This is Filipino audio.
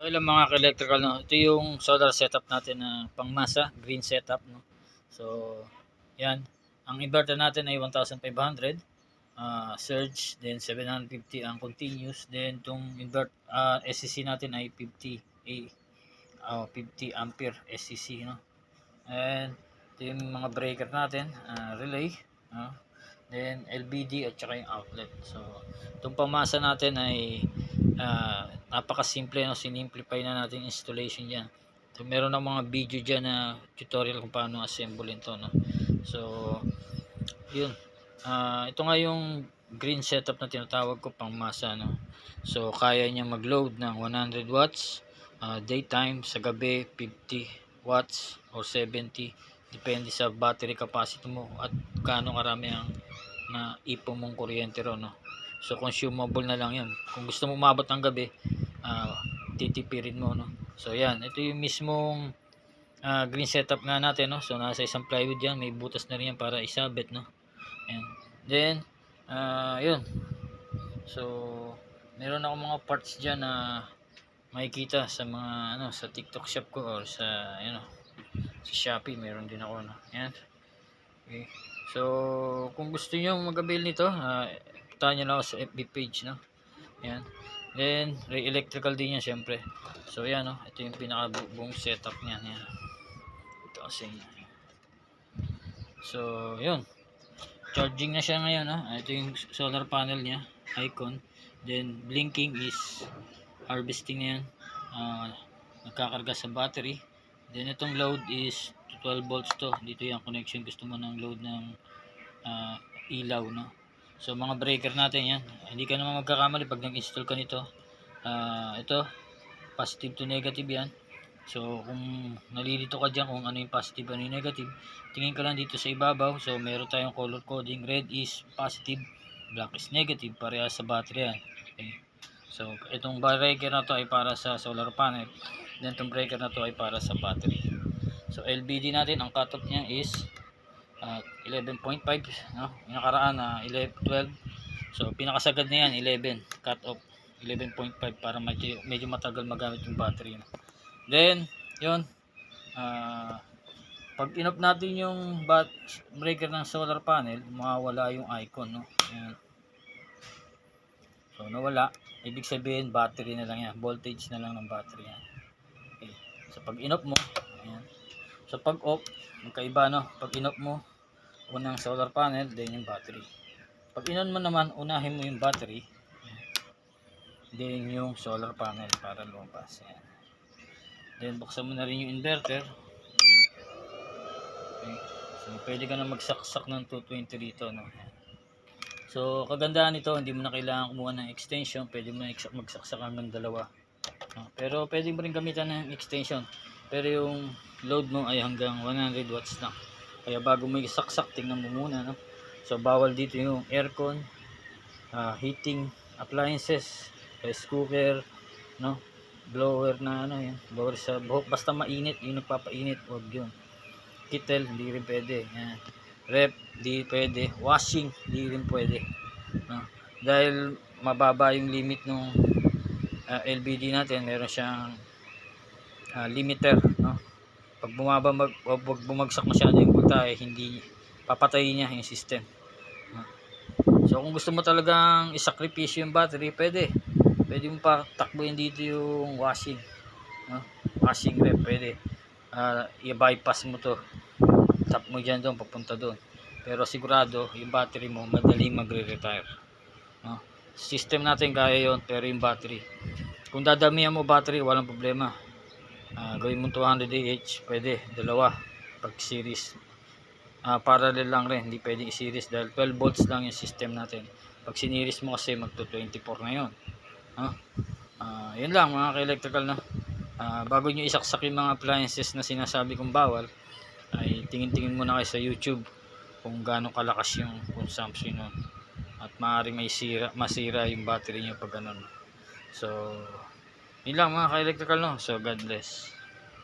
Hello mga ka-electrical, no? Ito yung solar setup natin na pangmasa, green setup, no? So, yan. Ang inverter natin ay 1,500 surge, then 750 ang continuous, then itong SCC natin ay 50 ampere SCC, no? And ito yung mga breaker natin, relay, no? Then LBD at saka yung outlet. So, itong pamasa natin ay napakasimple, no? Sinimplify na natin installation diyan. So, meron ng mga video diyan na tutorial kung paano assemble ito, no? So, yun. Ito nga yung green setup na tinatawag ko, pang masa, no? So, kaya niya mag-load ng 100 watts daytime, sa gabi 50 watts or 70, depende sa battery capacity mo at gaano karami ang na ipon mong kuryente ron, no? So consumable na lang yan. Kung gusto mo umabot ng gabi, titipirin mo, no? So yan, ito yung mismong green setup nga natin, no? So nasa isang plywood yan, may butas na rin yan para isabit, no? Ayan. Then yun. So meron ako mga parts dyan na makikita sa mga sa TikTok shop ko or sa sa Shopee, meron din ako, no? Ayan. Okay. So kung gusto niyo mag-avail nito, puntahan niyo lang ako sa FB page, no? Ayan. Then Ray Electrical din yan syempre. So ayan, no? Ito yung pinaka-buong setup niya. Ayan. Ito kasi. So yun. Charging na siya ngayon, no? Ito yung solar panel niya, icon. Then blinking is harvesting na yan. Nagkakarga sa battery. Then itong load is 12 volts to. Dito yung connection, gusto mo ng load ng ilaw, no? So mga breaker natin yan, hindi ka naman magkakamali pag nag-install ka nito. Ito positive to negative yan. So kung nalilito ka dyan kung ano yung positive, ano yung negative, tingin ka lang dito sa ibabaw. So meron tayong color coding, red is positive, black is negative, parehas sa battery yan. Okay. So itong breaker na to ay para sa solar panel, then itong breaker na to ay para sa battery. So LBD natin, ang cutoff niya is 11.5, no? Yung nakaraan na 12. So pinakasagad na yan 11, cut off 11.5 para medyo matagal magamit yung battery, no? Then yun, pag in-off natin yung breaker ng solar panel, mawawala yung icon, no? Ayan. So nawala, ibig sabihin battery na lang yan, voltage na lang ng battery yan. Okay. So pag in-off mo, ayan. So pag off, magkaiba, no? Pag in-off mo, unang solar panel, then yung battery. Pag in-on mo naman, unahin mo yung battery, then yung solar panel para lumabas. Ayan. Then buksan mo na rin yung inverter. Okay. So pwede ka na magsaksak ng 220 dito, no? So kagandahan nito, hindi mo na kailangan kumuha ng extension, pwede mo na magsaksak hanggang dalawa, no? Pero pwede mo rin gamitan ng extension, pero yung load mo ay hanggang 100 watts na. Kaya bago mo isaksak, tingnan mo muna, no? So bawal dito yung aircon, heating appliances, rice cooker, no? Blower na yan, blower sa buhok, basta mainit, yung nagpapainit, wag yun. Kettle, hindi rin pwede. Yan. Rep, hindi pwede. Washing, hindi rin pwede, no? Dahil mababa yung limit ng LBD natin, meron siyang limiter, no? Pag bumagsak masyado yung voltahe, hindi papatayin niya yung system. So kung gusto mo talagang isakripisyo yung battery, pwede mo pa takbuhin dito yung washing, no? Washing rep, pwede. I-bypass mo to, tap mo dyan doon, papunta doon. Pero sigurado yung battery mo madaling magre-retire, no? System natin kaya yon, pero yung battery, kung dadamihan mo battery, walang problema. Gawin mo 200 Ah, pwede dalawa pag series. Parallel lang rin, hindi pwedeng i-series dahil 12 volts lang yung system natin. Pag siniris mo kasi magto 24 na yun, no? Yun lang mga ka-electrical, no? Bago nyo isaksak yung mga appliances na sinasabi kong bawal, ay tingin-tingin muna kayo sa YouTube kung gaano kalakas yung consumption nun, at maaaring masira yung battery nyo pag ganun. So yun lang mga ka-electrical, no? So God bless.